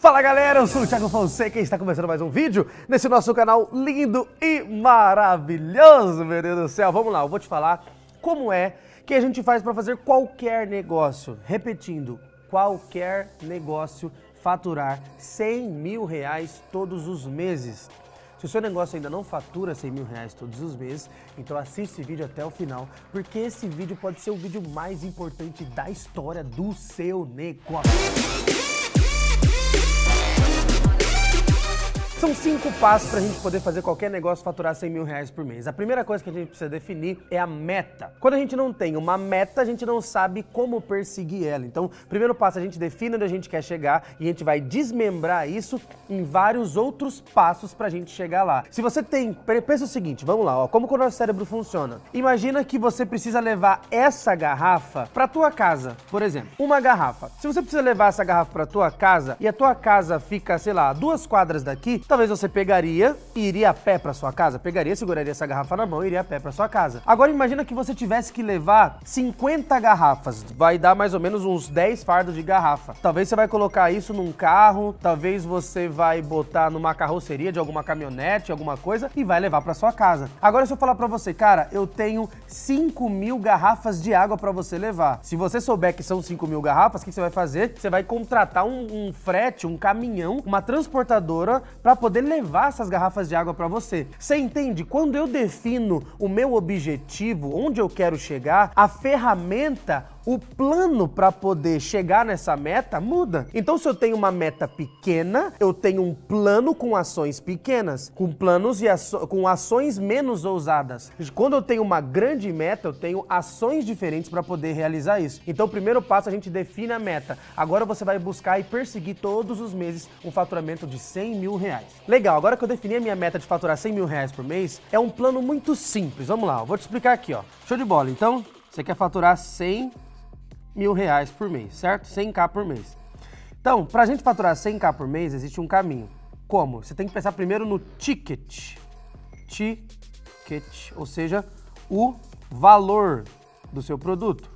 Fala galera, eu sou o Thiago Fonseca e está começando mais um vídeo nesse nosso canal lindo e maravilhoso, meu Deus do céu. Vamos lá, eu vou te falar como é que a gente faz para fazer qualquer negócio. Repetindo, qualquer negócio faturar 100 mil reais todos os meses. Se o seu negócio ainda não fatura 100 mil reais todos os meses, então assiste esse vídeo até o final, porque esse vídeo pode ser o vídeo mais importante da história do seu negócio. São 5 passos para a gente poder fazer qualquer negócio faturar 100 mil reais por mês. A primeira coisa que a gente precisa definir é a meta. Quando a gente não tem uma meta, a gente não sabe como perseguir ela. Então, primeiro passo, a gente define onde a gente quer chegar e a gente vai desmembrar isso em vários outros passos para a gente chegar lá. Se você tem, pensa o seguinte, vamos lá, ó, como que o nosso cérebro funciona? Imagina que você precisa levar essa garrafa para tua casa, por exemplo, uma garrafa. Se você precisa levar essa garrafa para tua casa e a tua casa fica, sei lá, 2 quadras daqui, talvez você pegaria e iria a pé para sua casa, seguraria essa garrafa na mão e iria a pé para sua casa. Agora imagina que você tivesse que levar 50 garrafas, vai dar mais ou menos uns 10 fardos de garrafa. Talvez você vai colocar isso num carro, talvez você vai botar numa carroceria de alguma caminhonete, alguma coisa e vai levar para sua casa. Agora se eu falar para você, cara, eu tenho 5 mil garrafas de água para você levar. Se você souber que são 5 mil garrafas, o que você vai fazer? Você vai contratar um frete, um caminhão, uma transportadora para poder levar essas garrafas de água para você. Você entende? Quando eu defino o meu objetivo, onde eu quero chegar, a ferramenta, o plano para poder chegar nessa meta muda. Então, se eu tenho uma meta pequena, eu tenho um plano com ações pequenas, com planos e com ações menos ousadas. Quando eu tenho uma grande meta, eu tenho ações diferentes para poder realizar isso. Então, o primeiro passo, a gente define a meta. Agora você vai buscar e perseguir todos os meses um faturamento de 100 mil reais. Legal, agora que eu defini a minha meta de faturar 100 mil reais por mês, é um plano muito simples. Vamos lá, eu vou te explicar aqui, ó. Show de bola. Então, você quer faturar 100 mil reais por mês, certo? 100k por mês. Então, pra gente faturar 100k por mês, existe um caminho. Como? Você tem que pensar primeiro no ticket. Ticket, ou seja, o valor do seu produto,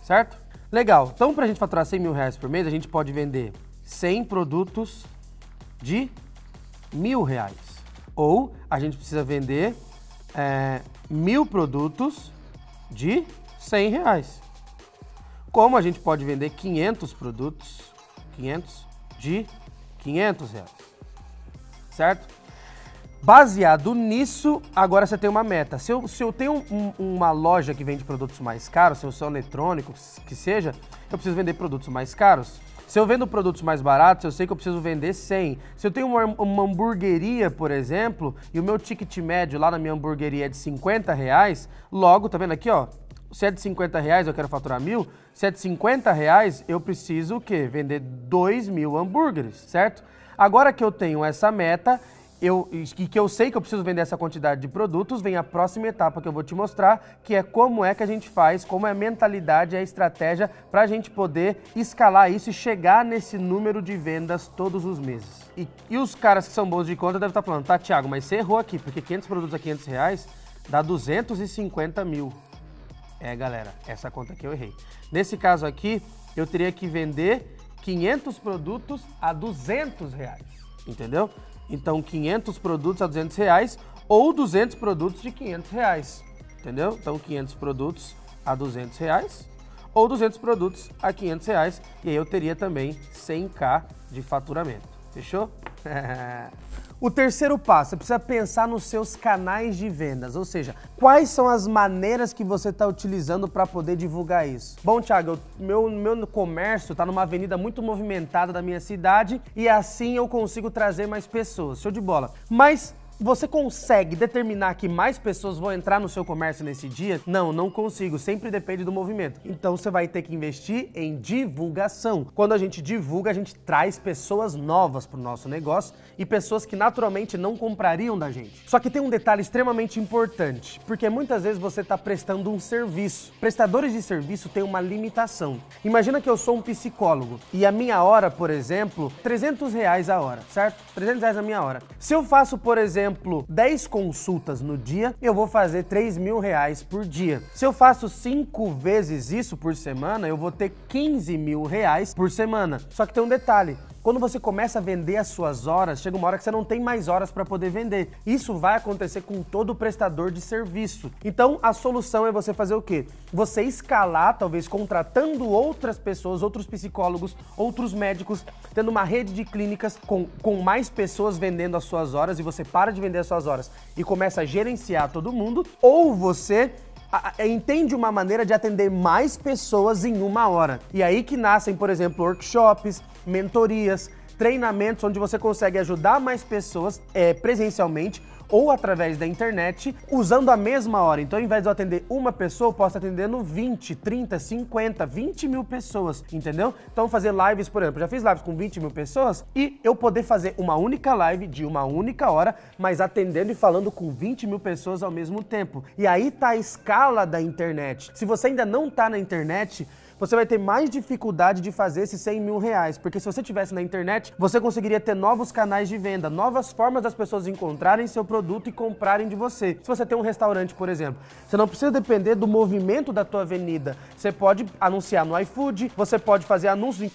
certo? Legal. Então, pra gente faturar 100 mil reais por mês, a gente pode vender 100 produtos de 1.000 reais. Ou a gente precisa vender 1.000 produtos de 100 reais. Como a gente pode vender 500 produtos, 500 de 500 reais, certo? Baseado nisso, agora você tem uma meta. Se eu tenho uma loja que vende produtos mais caros, se eu sou eletrônico, que seja, eu preciso vender produtos mais caros. Se eu vendo produtos mais baratos, eu sei que eu preciso vender 100. Se eu tenho uma hamburgueria, por exemplo, e o meu ticket médio lá na minha hamburgueria é de 50 reais, logo, tá vendo aqui, ó? Se é de 50 reais, eu quero faturar 1.000. Se é de 50 reais, eu preciso o quê? Vender 2.000 hambúrgueres, certo? Agora que eu tenho essa meta, que eu sei que eu preciso vender essa quantidade de produtos, vem a próxima etapa que eu vou te mostrar, que é como é que a gente faz, como é a mentalidade, a estratégia para a gente poder escalar isso e chegar nesse número de vendas todos os meses. E os caras que são bons de conta devem estar falando, tá, Thiago, mas você errou aqui, porque 500 produtos a 500 reais dá 250 mil. É, galera, essa conta aqui eu errei. Nesse caso aqui, eu teria que vender 500 produtos a 200 reais, entendeu? Então, 500 produtos a 200 reais ou 200 produtos de 500 reais, entendeu? Então, 500 produtos a 200 reais ou 200 produtos a 500 reais e aí eu teria também 100k de faturamento, fechou? O terceiro passo, você precisa pensar nos seus canais de vendas, ou seja, quais são as maneiras que você está utilizando para poder divulgar isso. Bom, Thiago, meu comércio está numa avenida muito movimentada da minha cidade e assim eu consigo trazer mais pessoas. Show de bola. Mas você consegue determinar que mais pessoas vão entrar no seu comércio nesse dia? Não, não consigo. Sempre depende do movimento. Então você vai ter que investir em divulgação. Quando a gente divulga, a gente traz pessoas novas para o nosso negócio e pessoas que naturalmente não comprariam da gente. Só que tem um detalhe extremamente importante, porque muitas vezes você está prestando um serviço. Prestadores de serviço têm uma limitação. Imagina que eu sou um psicólogo e a minha hora, por exemplo, 300 reais a hora, certo? 300 reais a minha hora. Se eu faço, por exemplo, 10 consultas no dia, eu vou fazer 3 mil reais por dia. Se eu faço 5 vezes isso por semana, eu vou ter 15 mil reais por semana. Só que tem um detalhe. Quando você começa a vender as suas horas, chega uma hora que você não tem mais horas para poder vender. Isso vai acontecer com todo prestador de serviço. Então, a solução é você fazer o quê? Você escalar, talvez contratando outras pessoas, outros psicólogos, outros médicos, tendo uma rede de clínicas com mais pessoas vendendo as suas horas, e você para de vender as suas horas e começa a gerenciar todo mundo, ou você entende uma maneira de atender mais pessoas em uma hora. E aí que nascem, por exemplo, workshops, mentorias, treinamentos onde você consegue ajudar mais pessoas presencialmente ou através da internet, usando a mesma hora. Então, ao invés de eu atender uma pessoa, eu posso atender 20, 30, 50, 20 mil pessoas, entendeu? Então, fazer lives, por exemplo, já fiz lives com 20 mil pessoas e eu poder fazer uma única live de uma única hora, mas atendendo e falando com 20 mil pessoas ao mesmo tempo. E aí tá a escala da internet. Se você ainda não tá na internet, você vai ter mais dificuldade de fazer esses 100 mil reais, porque se você estivesse na internet, você conseguiria ter novos canais de venda, novas formas das pessoas encontrarem seu produto e comprarem de você. Se você tem um restaurante, por exemplo, você não precisa depender do movimento da tua avenida. Você pode anunciar no iFood, você pode fazer anúncios em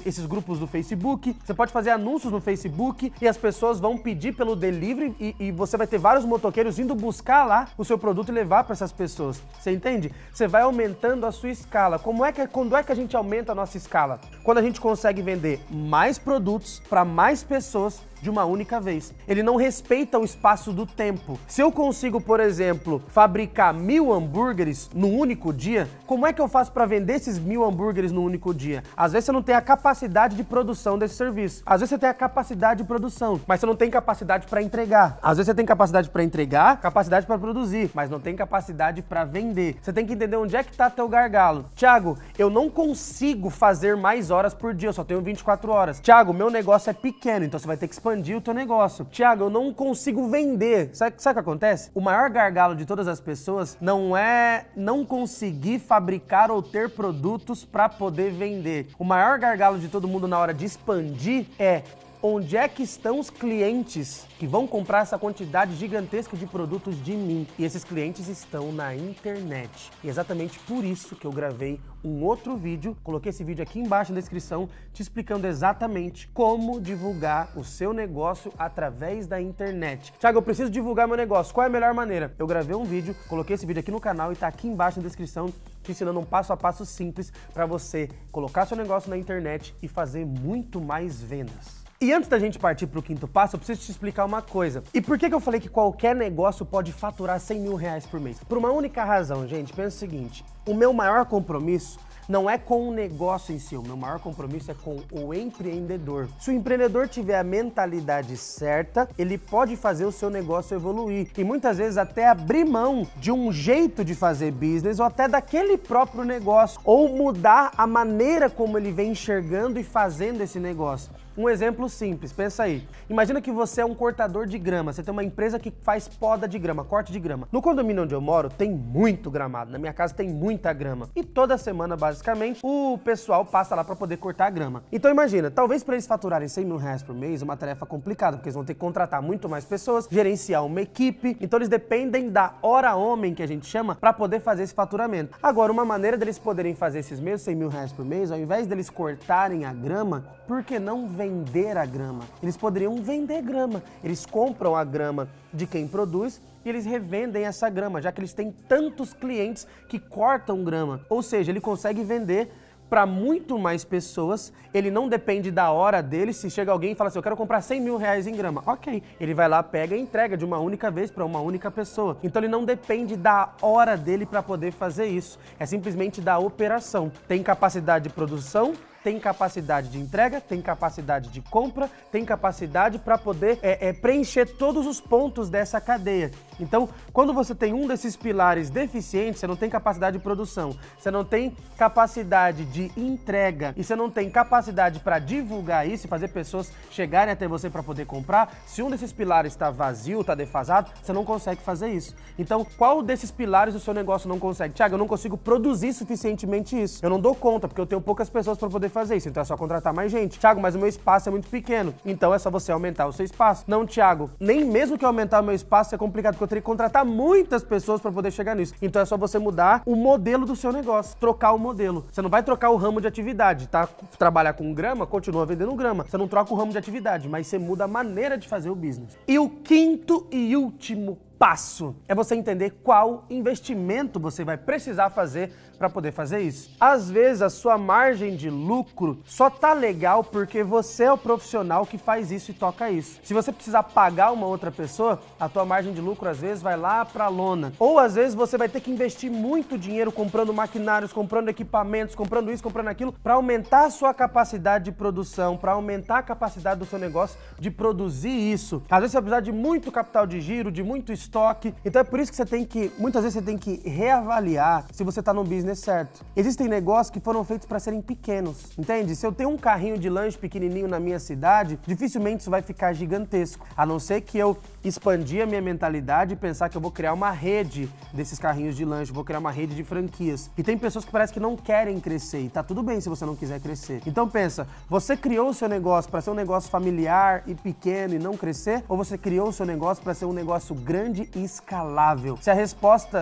esses grupos do Facebook, você pode fazer anúncios no Facebook e as pessoas vão pedir pelo delivery e você vai ter vários motoqueiros indo buscar lá o seu produto e levar para essas pessoas. Você entende? Você vai aumentando a sua escala. Quando é que a gente aumenta a nossa escala? Quando a gente consegue vender mais produtos para mais pessoas de uma única vez. Ele não respeita o espaço do tempo. Se eu consigo, por exemplo, fabricar 1000 hambúrgueres no único dia, como é que eu faço para vender esses 1000 hambúrgueres no único dia? Às vezes você não tem a capacidade de produção desse serviço. Às vezes você tem a capacidade de produção, mas você não tem capacidade para entregar. Às vezes você tem capacidade para entregar, capacidade para produzir, mas não tem capacidade para vender. Você tem que entender onde é que tá teu gargalo. Thiago, eu não consigo fazer mais horas por dia, eu só tenho 24 horas. Thiago, meu negócio é pequeno, então você vai ter que expandir o teu negócio. Thiago, eu não consigo vender. Sabe o que acontece? O maior gargalo de todas as pessoas não é não conseguir fabricar ou ter produtos para poder vender. O maior gargalo de todo mundo na hora de expandir é: onde é que estão os clientes que vão comprar essa quantidade gigantesca de produtos de mim? E esses clientes estão na internet. E é exatamente por isso que eu gravei um outro vídeo, coloquei esse vídeo aqui embaixo na descrição, te explicando exatamente como divulgar o seu negócio através da internet. Thiago, eu preciso divulgar meu negócio. Qual é a melhor maneira? Eu gravei um vídeo, coloquei esse vídeo aqui no canal e tá aqui embaixo na descrição, te ensinando um passo a passo simples para você colocar seu negócio na internet e fazer muito mais vendas. E antes da gente partir para o quinto passo, eu preciso te explicar uma coisa. E por que eu falei que qualquer negócio pode faturar 100 mil reais por mês? Por uma única razão, gente. Pensa o seguinte: o meu maior compromisso não é com o negócio em si, o meu maior compromisso é com o empreendedor. Se o empreendedor tiver a mentalidade certa, ele pode fazer o seu negócio evoluir e muitas vezes até abrir mão de um jeito de fazer business ou até daquele próprio negócio, ou mudar a maneira como ele vem enxergando e fazendo esse negócio. Um exemplo simples, pensa aí. Imagina que você é um cortador de grama, você tem uma empresa que faz poda de grama, corte de grama. No condomínio onde eu moro tem muito gramado, na minha casa tem muita grama. E toda semana, basicamente, o pessoal passa lá para poder cortar a grama. Então imagina, talvez para eles faturarem 100 mil reais por mês, é uma tarefa complicada, porque eles vão ter que contratar muito mais pessoas, gerenciar uma equipe, então eles dependem da hora homem, que a gente chama, para poder fazer esse faturamento. Agora, uma maneira deles poderem fazer esses mesmos 100 mil reais por mês, ao invés deles cortarem a grama, por que não vender a grama? Eles poderiam vender grama. Eles compram a grama de quem produz e eles revendem essa grama, já que eles têm tantos clientes que cortam grama. Ou seja, ele consegue vender para muito mais pessoas, ele não depende da hora dele. Se chega alguém e fala assim, eu quero comprar 100 mil reais em grama, ok, ele vai lá, pega e entrega de uma única vez para uma única pessoa. Então ele não depende da hora dele para poder fazer isso, é simplesmente da operação. Tem capacidade de produção, tem capacidade de entrega, tem capacidade de compra, tem capacidade para poder preencher todos os pontos dessa cadeia. Então, quando você tem um desses pilares deficientes, você não tem capacidade de produção, você não tem capacidade de entrega e você não tem capacidade para divulgar isso e fazer pessoas chegarem até você para poder comprar, se um desses pilares está vazio, está defasado, você não consegue fazer isso. Então, qual desses pilares o seu negócio não consegue? Thiago, eu não consigo produzir suficientemente isso. Eu não dou conta, porque eu tenho poucas pessoas para poder poder fazer isso, então é só contratar mais gente. Thiago, mas o meu espaço é muito pequeno, então é só você aumentar o seu espaço. Não, Thiago, nem mesmo que aumentar o meu espaço é complicado, porque eu teria que contratar muitas pessoas para poder chegar nisso. Então é só você mudar o modelo do seu negócio, trocar o modelo. Você não vai trocar o ramo de atividade, tá? Trabalhar com grama, continua vendendo grama. Você não troca o ramo de atividade, mas você muda a maneira de fazer o business. E o quinto e último passo é você entender qual investimento você vai precisar fazer para poder fazer isso. Às vezes a sua margem de lucro só tá legal porque você é o profissional que faz isso e toca isso. Se você precisar pagar uma outra pessoa, a tua margem de lucro às vezes vai lá pra lona. Ou às vezes você vai ter que investir muito dinheiro comprando maquinários, comprando equipamentos, comprando isso, comprando aquilo, para aumentar a sua capacidade de produção, para aumentar a capacidade do seu negócio de produzir isso. Às vezes você vai precisar de muito capital de giro, de muito estoque. Então é por isso que você tem que, muitas vezes você tem que reavaliar se você tá no business certo. Existem negócios que foram feitos para serem pequenos, entende? Se eu tenho um carrinho de lanche pequenininho na minha cidade, dificilmente isso vai ficar gigantesco, a não ser que eu expandir a minha mentalidade e pensar que eu vou criar uma rede desses carrinhos de lanche, vou criar uma rede de franquias. E tem pessoas que parece que não querem crescer, e tá tudo bem se você não quiser crescer. Então pensa, você criou o seu negócio para ser um negócio familiar e pequeno e não crescer, ou você criou o seu negócio para ser um negócio grande e escalável?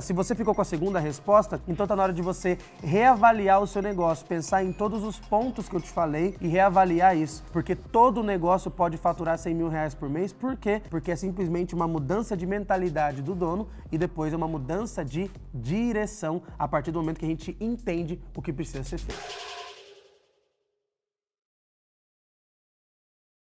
Se você ficou com a segunda resposta, então tá na hora de você reavaliar o seu negócio, pensar em todos os pontos que eu te falei e reavaliar isso, porque todo negócio pode faturar 100 mil reais por mês. Por quê? Porque é simplesmente uma mudança de mentalidade do dono e depois é uma mudança de direção a partir do momento que a gente entende o que precisa ser feito.